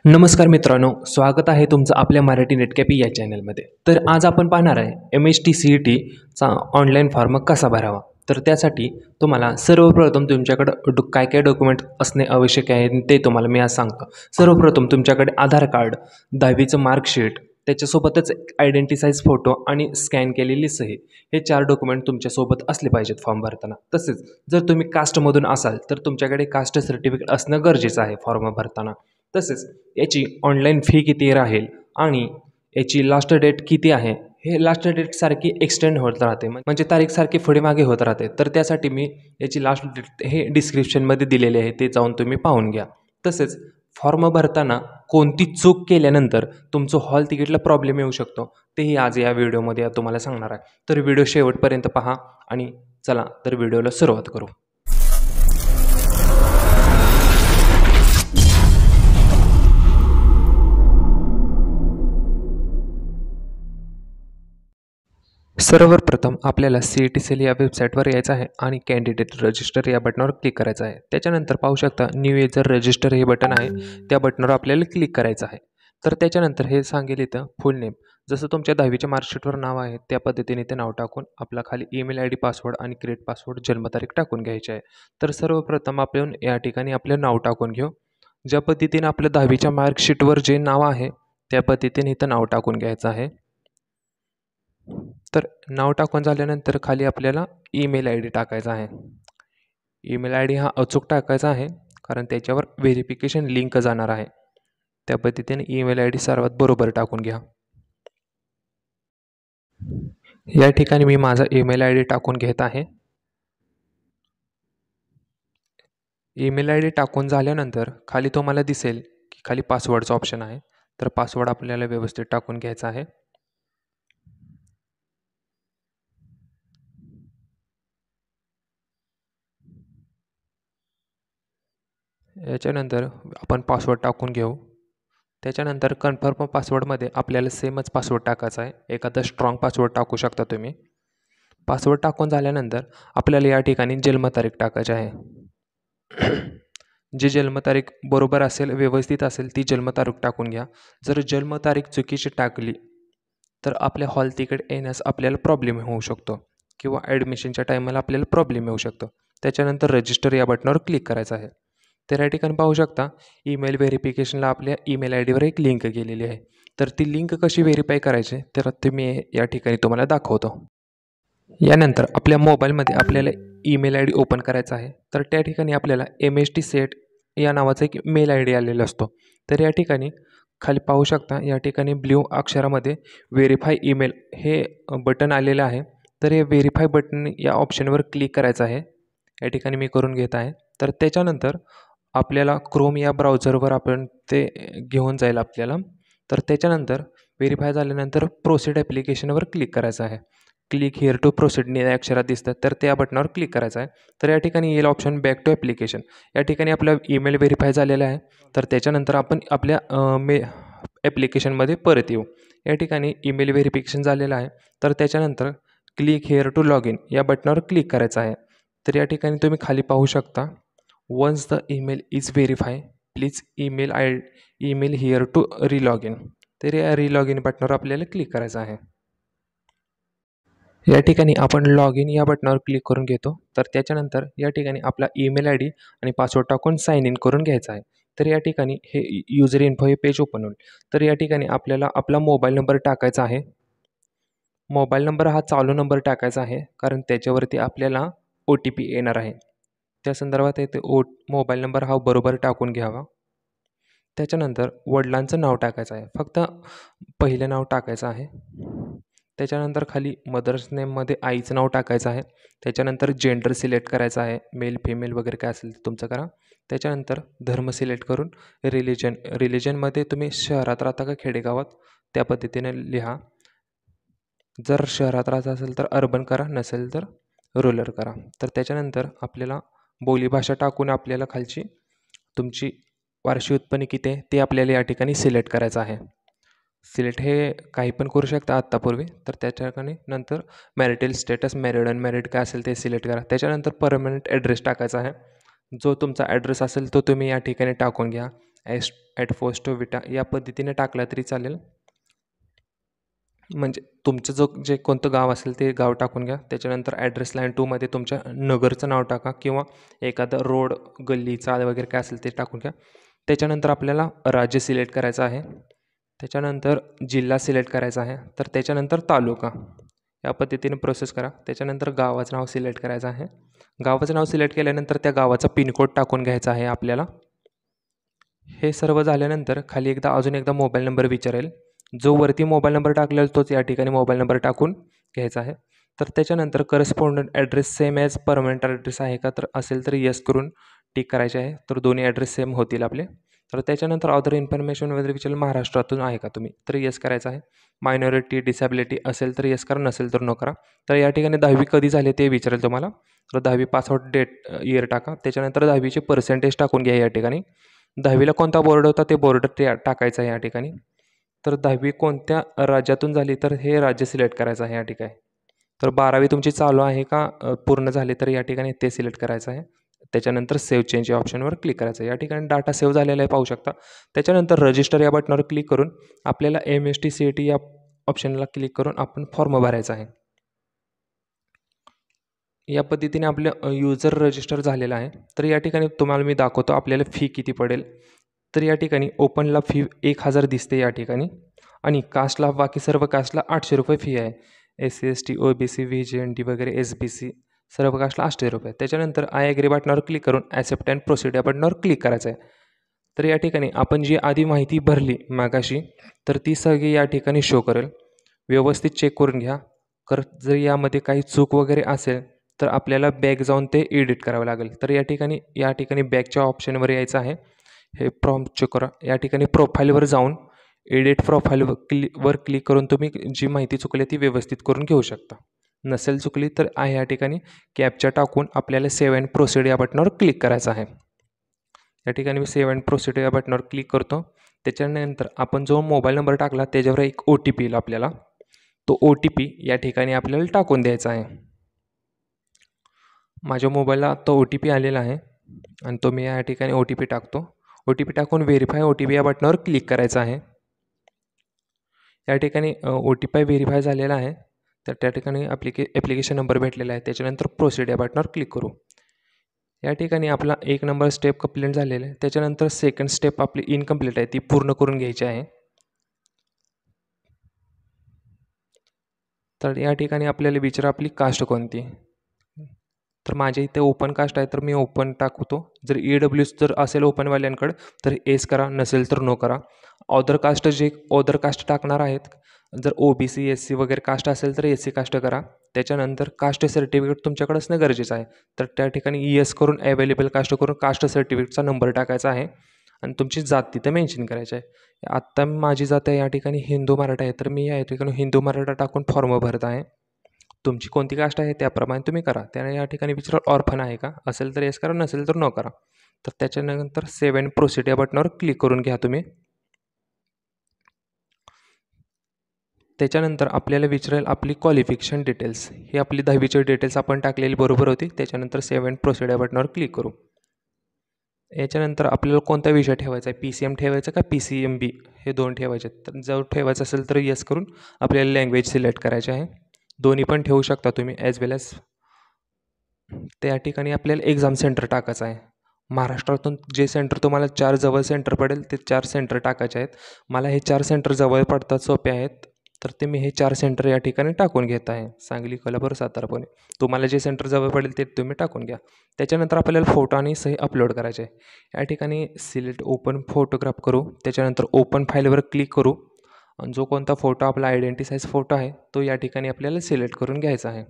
नमस्कार मित्रांनो, स्वागत आहे तुमचं आपल्या मराठी नेटकॅपी या चॅनलमध्ये. तर आज आपण पाहणार आहे MHTCETचा ऑनलाईन फॉर्म कसा भरावा. तर त्यासाठी तुम्हाला सर्वप्रथम तुमच्याकडं काय काय डॉक्युमेंट असणे आवश्यक आहे ते तुम्हाला मी आज सांगतो. सर्वप्रथम तुमच्याकडे आधार कार्ड, 10वीचं मार्कशीट, त्याच्यासोबतच आयडेंटिटी साईज फोटो आणि स्कॅन केलेली सही, हे 4 डॉक्युमेंट तुमच्यासोबत असले पाहिजेत फॉर्म भरताना. तसेच जर तुम्ही कास्टमधून असाल तर तुमच्याकडे कास्ट सर्टिफिकेट असणं गरजेचं आहे फॉर्म भरताना. तसेच याची ऑनलाईन फी किती राहील आणि याची लास्ट डेट किती आहे, हे लास्ट डेटसारखी एक्सटेंड होत राहते, म्हणजे तारीखसारखी पुढे मागे होत राहते. तर त्यासाठी मी याची लास्ट डेट हे डिस्क्रिप्शनमध्ये दिलेले आहे, ते जाऊन तुम्ही पाहून घ्या. तसेच फॉर्म भरताना कोणती चूक केल्यानंतर तुमचं हॉल तिकीटला प्रॉब्लेम येऊ शकतो, तेही आज या व्हिडिओमध्ये तुम्हाला सांगणार आहे. तर व्हिडिओ शेवटपर्यंत पहा आणि चला तर व्हिडिओला सुरुवात करू. सर्वप्रथम आपल्याला CET सेल या वेबसाईटवर यायचं आहे आणि कॅन्डिडेट रजिस्टर या बटनावर क्लिक करायचं आहे. त्याच्यानंतर पाहू शकता न्यू युजर रजिस्टर हे बटन आहे, त्या बटनावर आपल्याला क्लिक करायचं आहे. तर त्याच्यानंतर हे सांगेल इथं फुल नेम, जसं तुमच्या 10वीच्या मार्कशीटवर नाव आहे त्या पद्धतीने ते नाव टाकून आपला खाली ईमेल ID, पासवर्ड आणि क्रिएट पासवर्ड, जन्मतारीख टाकून घ्यायची आहे. तर सर्वप्रथम आपण या ठिकाणी आपलं नाव टाकून घेऊ. ज्या पद्धतीने आपलं 10वीच्या मार्कशीटवर जे नाव आहे त्या पद्धतीने इथं नाव टाकून घ्यायचं आहे. तर नाव टाकून झाल्यानंतर खाली आपल्याला ईमेल ID टाकायचा आहे. ईमेल ID हा अचूक टाकायचा आहे, कारण त्याच्यावर व्हेरिफिकेशन लिंक जाणार आहे. त्या पद्धतीने ईमेल ID सर्वात बरोबर टाकून घ्या. या ठिकाणी मी माझा ईमेल ID टाकून घेत आहे. ईमेल ID टाकून झाल्यानंतर खाली तुम्हाला दिसेल की खाली पासवर्डचा ऑप्शन आहे. तर पासवर्ड आपल्याला व्यवस्थित टाकून घ्यायचा आहे. याच्यानंतर आपण पासवर्ड टाकून घेऊ. त्याच्यानंतर कन्फर्म पासवर्डमध्ये आपल्याला सेमच पासवर्ड टाकायचा आहे. एखादा स्ट्रॉंग पासवर्ड टाकू शकता तुम्ही. पासवर्ड टाकून झाल्यानंतर आपल्याला या ठिकाणी जन्मतारीख टाकायची आहे. जी जन्मतारीख बरोबर असेल, व्यवस्थित असेल, ती जन्मतारीख टाकून घ्या. जर जन्मतारीख चुकीची टाकली तर आपल्या हॉल तिकीट येण्यास आपल्याला प्रॉब्लेम होऊ शकतो किंवा ॲडमिशनच्या टायमाला आपल्याला प्रॉब्लेम येऊ शकतो. त्याच्यानंतर रजिस्टर या बटनावर क्लिक करायचं आहे. तर या ठिकाणी पाहू शकता ईमेल व्हेरिफिकेशनला आपल्या ईमेल IDवर एक लिंक गेलेली आहे. तर ती लिंक कशी व्हेरीफाय करायची तर ते मी या ठिकाणी तुम्हाला दाखवतो. यानंतर आपल्या मोबाईलमध्ये आपल्याला ईमेल ID ओपन करायचा आहे. तर त्या ठिकाणी आपल्याला MHTCET या नावाचा एक मेल ID आलेला असतो. तर या ठिकाणी खाली पाहू शकता या ठिकाणी ब्ल्यू अक्षरामध्ये व्हेरीफाय ईमेल हे बटन आलेलं आहे. तर हे व्हेरीफाय बटन या ऑप्शनवर क्लिक करायचं आहे. या ठिकाणी मी करून घेत आहे. तर त्याच्यानंतर आपल्याला क्रोम या ब्राउझरवर आपण ते घेऊन जाईल आपल्याला. तर त्याच्यानंतर व्हेरीफाय झाल्यानंतर प्रोसीड ॲप्लिकेशनवर क्लिक करायचं आहे. क्लिक हिअर टू प्रोसीड निळ्या अक्षरात दिसतात, तर त्या बटनावर क्लिक करायचं आहे. तर या ठिकाणी येईल ऑप्शन बॅक टू ॲप्लिकेशन. या ठिकाणी आपला ईमेल व्हेरीफाय झालेला आहे. तर त्याच्यानंतर आपण आपल्या ॲप्लिकेशनमध्ये परत येऊ. या ठिकाणी ईमेल व्हेरिफिकेशन झालेलं आहे. तर त्याच्यानंतर click here to log in या बटनावर क्लिक करायचं आहे. तर या ठिकाणी तुम्ही खाली पाहू शकता once the email is verify please email here to relog in. तर या रिलॉग इन बटनावर आपल्याला क्लिक करायचं आहे. या ठिकाणी आपण लॉग इन या बटनावर क्लिक करून घेतो. तर त्याच्यानंतर या ठिकाणी आपला ईमेल ID आणि पासवर्ड टाकून साइन इन करून घ्यायचा आहे. तर या ठिकाणी हे युजर इन्फो हे पेज ओपन होईल. तर या ठिकाणी आपल्याला आपला मोबाईल नंबर टाकायचा आहे. मोबाईल नंबर हा चालू नंबर टाकायचा आहे, कारण त्याच्यावरती आपल्याला OTP येणार आहे. त्या संदर्भात येथे मोबाईल नंबर हा बरोबर टाकून घ्यावा. त्याच्यानंतर वडिलांचं नाव टाकायचं आहे, फक्त पहिलं नाव टाकायचं आहे. त्याच्यानंतर खाली मदर्स नेममध्ये आईचं नाव टाकायचं आहे. त्याच्यानंतर जेंडर सिलेक्ट करायचं आहे, मेल फिमेल वगैरे काय असेल ते तुमचं करा. त्याच्यानंतर धर्म सिलेक्ट करून रिलिजनमध्ये तुम्ही शहरात राहता का खेडेगावात त्या पद्धतीने लिहा. जर शहरात राहायचं असेल तर अर्बन करा, नसेल तर रूरल करा. तर त्याच्यानंतर आपल्याला बोलीभाषा टाकून आपल्याला खालची तुमची वार्षिक उत्पन्न किती आहे ते आपल्याला या ठिकाणी सिलेक्ट करायचं आहे. सिलेक्ट हे काही पण करू शकता आत्तापूर्वी. तर त्याच्या ठिकाणी नंतर मॅरिटल स्टेटस, मॅरिड अनमॅरिड काय असेल ते सिलेक्ट करा. त्याच्यानंतर परमनंट ॲड्रेस टाकायचा आहे. जो तुमचा ॲड्रेस असेल तो तुम्ही या ठिकाणी टाकून घ्या. ॲटफोस्टो विटा या पद्धतीने टाकला तरी चालेल. म्हणजे तुमचं जे कोणतं गाव असेल ते गाव टाकून घ्या. त्याच्यानंतर ॲड्रेस लाईन 2मध्ये तुमच्या नगरचं नाव टाका किंवा एखादा रोड, गल्ली, चाळ वगैरे काय असेल ते टाकून घ्या. त्याच्यानंतर आपल्याला राज्य सिलेक्ट करायचं आहे. त्याच्यानंतर जिल्हा सिलेक्ट करायचा आहे. तर त्याच्यानंतर तालुका या पद्धतीने प्रोसेस करा. त्याच्यानंतर गावाचं नाव सिलेक्ट करायचं आहे. गावाचं नाव सिलेक्ट केल्यानंतर त्या गावाचा पिनकोड टाकून घ्यायचा आहे आपल्याला. हे सर्व झाल्यानंतर खाली अजून एकदा मोबाईल नंबर विचारेल. जो वरती मोबाईल नंबर टाकलेला तोच या ठिकाणी मोबाईल नंबर टाकून घ्यायचा आहे. तर त्याच्यानंतर correspondent address same as permanent address आहे का, तर असेल तर येस करून टिक करायचे आहे. तर दोन्ही ॲड्रेस सेम होतील आपले. तर त्याच्यानंतर अदर इन्फॉर्मेशन वगैरे विचारेल, महाराष्ट्रातून आहे का तुम्ही, तर येस करायचं आहे. मायनॉरिटी, डिसॅबिलिटी असेल तर येस करा, नसेल तर नो करा. तर या ठिकाणी 10वी कधी झाले ते विचारेल तुम्हाला. तर 10वी पासआउट डेट इयर टाका. त्याच्यानंतर 10वीचे पर्सेंटेज टाकून घ्या या ठिकाणी. 10वीला कोणता बोर्ड होता ते बोर्ड टाकायचं आहे या ठिकाणी. तर 10वी कोणत्या राज्यातून झाली तर हे राज्य सिलेक्ट करायचं आहे या ठिकाणी. तर 12वी तुमची चालू आहे का पूर्ण झाली तर या ठिकाणी ते सिलेक्ट करायचं आहे. त्याच्यानंतर सेव्ह चेंज या ऑप्शनवर क्लिक करायचं आहे. या ठिकाणी डाटा सेव्ह झालेला आहे पाहू शकता. त्याच्यानंतर रजिस्टर या बटनावर क्लिक करून आपल्याला MST CET या ऑप्शनला क्लिक करून आपण फॉर्म भरायचा आहे. या पद्धतीने आपलं युजर रजिस्टर झालेलं आहे. तर या ठिकाणी तुम्हाला मी दाखवतो आपल्याला फी किती पडेल. तर या ठिकाणी ओपनला फी 1000 दिसते या ठिकाणी आणि कास्टला बाकी सर्व कास्टला 800 रुपये फी आहे. SC ST OBC VGND वगैरे SBC सर्व कास्टला 800 रुपये. त्याच्यानंतर आय ॲग्री बटनावर क्लिक करून ॲक्सेप्ट अँड प्रोसीड या बटनावर क्लिक करायचं आहे. तर या ठिकाणी आपण जी आधी माहिती भरली मागाशी तर ती सगळी या ठिकाणी शो करेल. व्यवस्थित चेक करून घ्या. जर यामध्ये काही चूक वगैरे असेल तर आपल्याला बॅक जाऊन ते एडिट करावं लागेल. तर या ठिकाणी बॅकच्या ऑप्शनवर यायचं आहे. हे प्रॉम्प्ट चेक करा. या ठिकाणी प्रोफाईलवर जाऊन एडिट प्रोफाईलवर क्लिक करून तुम्ही जी माहिती चुकली ती व्यवस्थित करून घेऊ शकता. नसेल चुकली तर या ठिकाणी कॅप्चा टाकून आपल्याला सेव्ह अँड प्रोसीड या बटनावर क्लिक करायचं आहे. या ठिकाणी मी सेव्ह अँड प्रोसीड या बटनावर क्लिक करतो. त्याच्यानंतर आपण जो मोबाईल नंबर टाकला त्याच्यावर एक OTP येईल आपल्याला. तो OTP या ठिकाणी आपल्याला टाकून द्यायचा आहे. माझ्या मोबाईलला तो OTP आलेला आहे आणि तो मी या ठिकाणी OTP टाकतो. OTP टाकून व्हेरीफाय OTP या बटनावर क्लिक करायचं आहे. या ठिकाणी OTP व्हेरीफाय झालेला आहे. तर त्या ठिकाणी ॲप्लिकेशन नंबर भेटलेला आहे. त्याच्यानंतर प्रोसीड या बटनावर क्लिक करू. या ठिकाणी आपला 1 नंबर स्टेप कंप्लीट झालेला आहे. त्याच्यानंतर सेकंड स्टेप आपली इनकम्प्लीट आहे ती पूर्ण करून घ्यायची आहे. तर या ठिकाणी आपल्याला विचारा आपली कास्ट कोणती. तर माझ्या इथे ओपन कास्ट आहे तर मी ओपन टाकतो. जर EW जर असेल ओपनवाल्यांकडे तर एस करा, नसेल तर नो करा. अदर कास्ट टाकणार आहेत जर OBC SC वगैरे कास्ट असेल तर SC कास्ट करा. त्याच्यानंतर कास्ट सर्टिफिकेट तुमच्याकडे असणं गरजेचं आहे. तर त्या ठिकाणी येस करून अवेलेबल कास्ट करून कास्ट सर्टिफिकेटचा नंबर टाकायचा आहे आणि तुमची जात तिथं मेन्शन करायची आहे. आत्ता माझी जात आहे या ठिकाणी हिंदू मराठा आहे तर मी या ठिकाणी हिंदू मराठा टाकून फॉर्म भरत आहे. तुमची कोणती कास्ट आहे त्याप्रमाणे तुम्ही करा. त्याने या ठिकाणी विचारा ऑर्फन आहे का, असेल तर येस करा, नसेल तर नो करा. तर त्याच्यानंतर सेव्ह अँड प्रोसीड या बटनावर क्लिक करून घ्या तुम्ही. त्याच्यानंतर आपल्याला विचारेल आपली क्वालिफिकेशन डिटेल्स. ही आपली 10वीची डिटेल्स आपण टाकलेली बरोबर होती. त्याच्यानंतर सेव्ह अँड प्रोसीड या बटनावर क्लिक करू. याच्यानंतर आपल्याला कोणता विषय ठेवायचा आहे, PCM ठेवायचा का PCMB हे 2 ठेवायचे. तर जर ठेवायचं असेल तर येस करून आपल्याला लँग्वेज सिलेक्ट करायचे आहे. दोन्ही पण ठेवू शकता तुम्ही ॲज वेल ॲज. त्या ठिकाणी आपल्याला एक्झाम सेंटर टाकायचं आहे. महाराष्ट्रातून जे सेंटर तुम्हाला 4 जवळ सेंटर पडेल ते 4 सेंटर टाकायचे आहेत. मला हे 4 सेंटर जवळ पडतात, सोपे आहेत. तर ते मी हे 4 सेंटर या ठिकाणी टाकून घेत आहे. सांगली, कोल्हापूर, सातारा, पुणे. तुम्हाला जे सेंटर जवळ पडेल ते तुम्ही टाकून घ्या. त्याच्यानंतर आपल्याला फोटो आणि सही अपलोड करायचे आहे. या ठिकाणी सिलेक्ट ओपन फोटोग्राफ करू. त्याच्यानंतर ओपन फाईलवर क्लिक करू. आणि जो कोणता फोटो आपला आयडेंटिटी साईज फोटो आहे तो या ठिकाणी आपल्याला सिलेक्ट करून घ्यायचा आहे.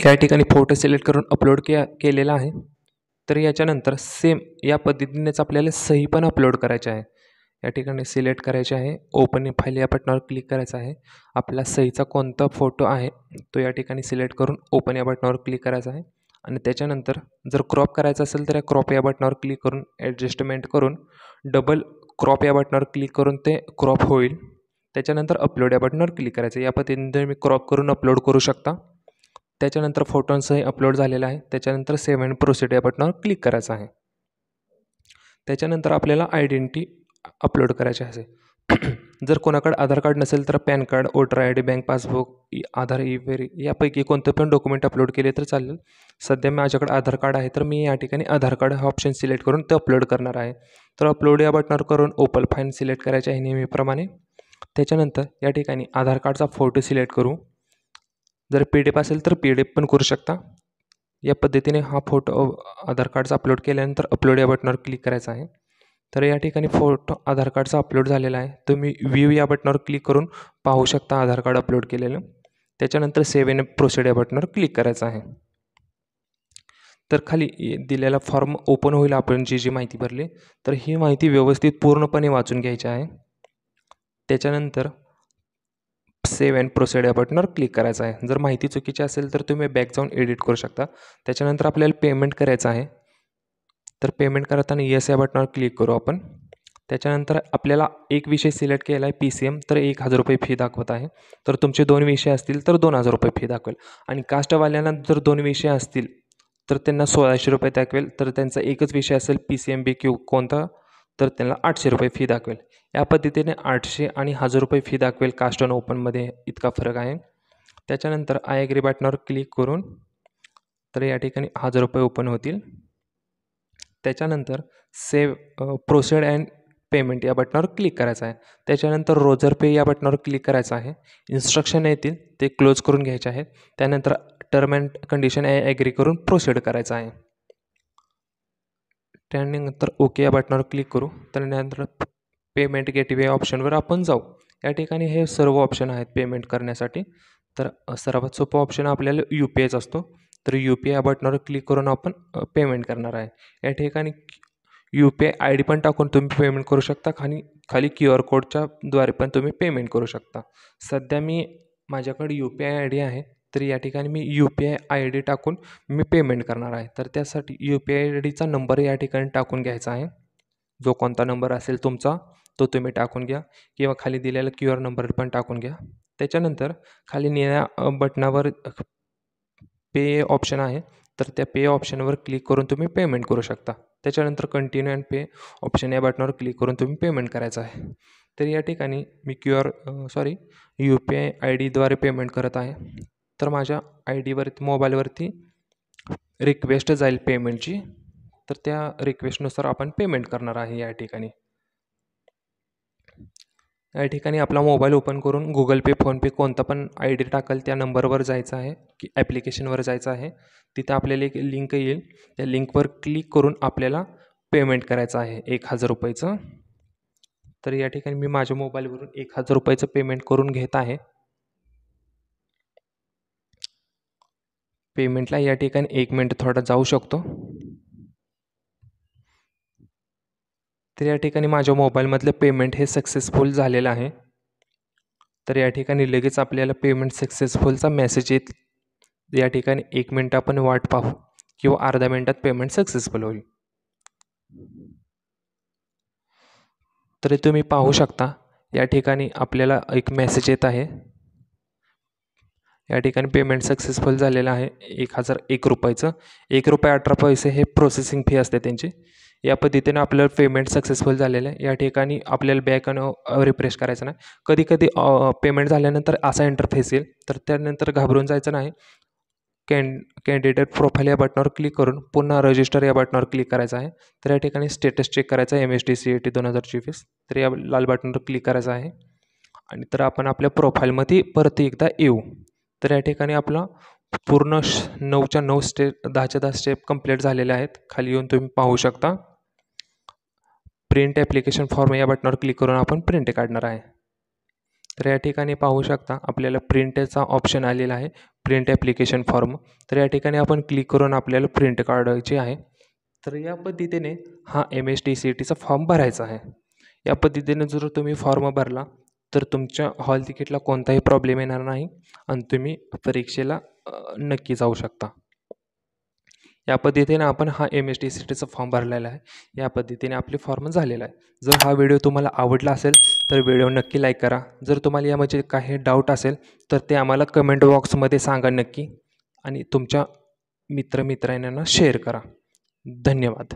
या ठिकाणी फोटो सिलेक्ट करून अपलोड केलेला आहे. तर याच्यानंतर सेम या पद्धतीनेच आपल्याला सही पण अपलोड करायची आहे. या ठिकाणी सिलेक्ट करायचे आहे. ओपन फाईल या बटनावर क्लिक करायचं आहे. आपला सहीचा कोणता फोटो आहे तो या ठिकाणी सिलेक्ट करून ओपन या बटनावर क्लिक करायचा आहे. आणि त्याच्यानंतर जर क्रॉप करायचं असेल तर या क्रॉप या बटनावर क्लिक करून ॲडजस्टमेंट करून डबल क्रॉप या बटनावर क्लिक करून ते क्रॉप होईल. त्याच्यानंतर अपलोड या बटनावर क्लिक करायचं. या पद्धतीने तुम्ही क्रॉप करून अपलोड करू शकता. त्याच्यानंतर फोटोंसही अपलोड झालेला आहे. त्याच्यानंतर सेव्ह अँड प्रोसीड या बटनावर क्लिक करायचं आहे. त्याच्यानंतर आपल्याला आयडेंटिटी अपलोड करायची आहे. जर कोणाकडे आधार कार्ड नसेल तर pan card, voter I D, bank passbook, Aadhaar E-very यापैकी कोणतं पण डॉक्युमेंट अपलोड केले तर चालेल. सध्या माझ्याकडे आधार कार्ड आहे तर मी या ठिकाणी आधार कार्ड हा ऑप्शन सिलेक्ट करून ते अपलोड करणार आहे. तर अपलोड या बटनावर करून ओपन फाईल सिलेक्ट करायचे आहे नेहमीप्रमाणे. त्याच्यानंतर या ठिकाणी आधार कार्डचा फोटो सिलेक्ट करू. जर PDF असेल तर PDF पण करू शकता. या पद्धतीने हा फोटो आधार कार्डचा अपलोड केल्यानंतर अपलोड या बटनावर क्लिक करायचं आहे. तर या ठिकाणी फोटो आधार कार्डचा अपलोड झालेला आहे. तुम्ही व्ह्यू या बटनावर क्लिक करून पाहू शकता आधार कार्ड अपलोड केलेलं. त्याच्यानंतर सेव्ह अँड प्रोसीड या बटनावर क्लिक करायचं आहे. तर खाली दिलेला फॉर्म ओपन होईल. आपण जी माहिती भरली तर ही माहिती व्यवस्थित पूर्णपणे वाचून घ्यायची आहे. त्याच्यानंतर सेव्ह अँड प्रोसीड या बटनावर क्लिक करायचं आहे. जर माहिती चुकीची असेल तर तुम्ही बॅक जाऊन एडिट करू शकता. त्याच्यानंतर आपल्याला पेमेंट करायचं आहे. तर पेमेंट करताना येस या बटनावर क्लिक करू आपण. त्याच्यानंतर आपल्याला एक विषय सिलेक्ट केला आहे PCM तर 1000 रुपये फी दाखवत आहे. तर तुमचे 2 विषय असतील तर 2000 रुपये फी दाखवेल. आणि कास्टवाल्यांना जर 2 विषय असतील तर त्यांना 1600 रुपये दाखवेल. तर त्यांचा एकच विषय असेल PCM BQ कोणता तर त्यांना 800 रुपये फी दाखवेल. या पद्धतीने 800 आणि 1000 रुपये फी दाखवेल. कास्ट आणि ओपनमध्ये इतका फरक आहे. त्याच्यानंतर आय ॲग्री बटनावर क्लिक करून तर या ठिकाणी 1000 रुपये ओपन होतील. त्याच्यानंतर सेव्ह प्रोसीड अँड पेमेंट या बटनावर क्लिक करायचं आहे. त्याच्यानंतर रोजर पे या बटनावर क्लिक करायचं आहे. इन्स्ट्रक्शन येतील ते क्लोज करून घ्यायचे आहेत. त्यानंतर टर्म अँड कंडिशन ॲग्री करून प्रोसीड करायचं आहे. त्यानंतर ओके या बटनावर क्लिक करू. त्यानंतर पेमेंट गेटवे ऑप्शनवर आपण जाऊ. या ठिकाणी हे सर्व ऑप्शन आहेत पेमेंट करण्यासाठी. तर सर्वात सोपा ऑप्शन आपल्याला UPIच असतो. तर UPI या बटनावर क्लिक करून आपण पेमेंट करणार आहे. या ठिकाणी UPI ID पण टाकून तुम्ही पेमेंट करू शकता. खाली QR कोडच्या द्वारे पण तुम्ही पेमेंट करू शकता. सध्या माझ्याकडे UPI ID आहे तर या ठिकाणी मी UPI ID टाकून मी पेमेंट करणार आहे. तर त्यासाठी UPI IDचा नंबर या ठिकाणी टाकून घ्यायचा आहे. जो कोणता नंबर असेल तुमचा तो तुम्ही टाकून घ्या किंवा खाली दिलेला QR नंबर पण टाकून घ्या. त्याच्यानंतर खाली निळ्या बटनावर पे ऑप्शन आहे तर त्या पे ऑप्शनवर क्लिक करून तुम्ही पेमेंट करू शकता. त्याच्यानंतर कंटिन्यू अँड पे ऑप्शन या बटनावर क्लिक करून तुम्ही पेमेंट करायचं आहे. तर या ठिकाणी मी UPI IDद्वारे पेमेंट करत आहे. तर माझ्या IDवरती मोबाईलवरती रिक्वेस्ट जाईल पेमेंटची. तर त्या रिक्वेस्टनुसार आपण पेमेंट करणार आहे. या ठिकाणी आपला मोबाईल ओपन करून गुगल पे, फोनपे कोणता पण ID टाकाल त्या नंबरवर जायचं आहे की ॲप्लिकेशनवर जायचं आहे. तिथं आपल्याला एक लिंक येईल. त्या लिंकवर क्लिक करून आपल्याला पेमेंट करायचं आहे 1000 रुपयेचं. तर या ठिकाणी मी माझ्या मोबाईलवरून 1000 रुपयेचं पेमेंट करून घेत आहे. पेमेंटला या ठिकाणी 1 मिनिट थोडा जाऊ शकतो. तर या ठिकाणी माझ्या मोबाईलमधलं पेमेंट हे सक्सेसफुल झालेलं आहे. तर या ठिकाणी लगेच आपल्याला पेमेंट सक्सेसफुलचा मेसेज येईल. या ठिकाणी 1 मिनिट आपण वाट पाहू किंवा अर्ध्या मिनिटात पेमेंट सक्सेसफुल होईल. तरी तुम्ही पाहू शकता या ठिकाणी आपल्याला एक मेसेज येत आहे. या ठिकाणी पेमेंट सक्सेसफुल झालेलं आहे 1001 रुपयाचं. 1 रुपये 18 पैसे हे प्रोसेसिंग फी असते त्यांची. या पद्धतीने आपलं पेमेंट सक्सेसफुल झालेलं आहे. या ठिकाणी आपल्याला बॅक रिफ्रेश करायचं नाही. कधी पेमेंट झाल्यानंतर असा इंटरफेस येईल तर त्यानंतर घाबरून जायचं नाही. कॅन्डिडेट प्रोफाईल या बटनावर क्लिक करून पुन्हा रजिस्टर या बटनावर क्लिक करायचं आहे. तर या ठिकाणी स्टेटस चेक करायचा आहे MST CET 2024. तर या लाल बटनावर क्लिक करायचं आहे आणि तर आपण आपल्या प्रोफाईलमध्ये परत एकदा येऊ. तर या ठिकाणी आपला पूर्ण 9च्या 9 स्टेप 10च्या 10 स्टेप कंप्लीट झालेल्या आहेत. खाली येऊन तुम्ही पाहू शकता. प्रिंट ॲप्लिकेशन फॉर्म या बटनावर क्लिक करून आपण प्रिंट काढणार आहे. तर या ठिकाणी पाहू शकता आपल्याला प्रिंटचा ऑप्शन आलेला आहे, प्रिंट ॲप्लिकेशन फॉर्म. तर या ठिकाणी आपण क्लिक करून आपल्याला प्रिंट काढायची आहे. तर या पद्धतीने हा MST CETचा फॉर्म भरायचा आहे. या पद्धतीने जर तुम्ही फॉर्म भरला तर तुमच्या हॉल तिकीटला कोणताही प्रॉब्लेम येणार नाही आणि तुम्ही परीक्षेला नक्की जाऊ शकता. या पद्धतीने आपण हा MST CETचा फॉर्म भरलेला आहे. या पद्धतीने आपले फॉर्म झालेला आहे. जर हा व्हिडिओ तुम्हाला आवडला असेल तर व्हिडिओ नक्की लाईक करा. जर तुम्हाला यामध्ये काही डाऊट असेल तर ते आम्हाला कमेंट बॉक्समध्ये सांगा नक्की आणि तुमच्या मित्रांना शेअर करा. धन्यवाद.